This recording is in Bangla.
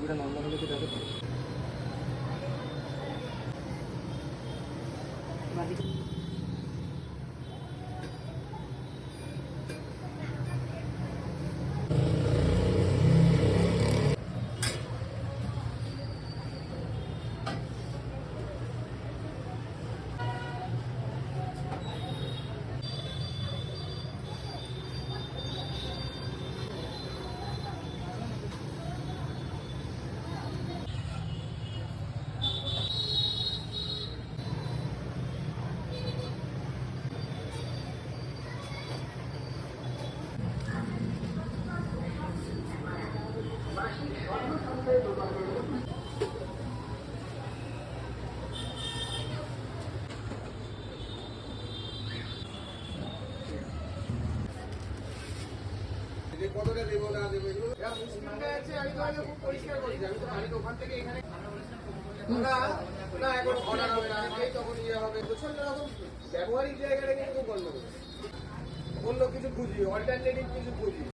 টিভিটা নর্মাল হলে তো দেখো তো। কতটা দেবো না দেবো এগুলো আছে। আমি তো খুব পরিষ্কার করেছি। আমি তো বাড়িতে ওখান থেকে এখানে না না এখন অর্ডার হবে না, এই তখন ইয়ে হবে। প্রচন্ড রকম ব্যবহারিক জায়গাটা কিন্তু খুব গন্ডগোল। অন্য কিছু খুঁজি, অল্টারনেটিভ কিছু খুঁজি।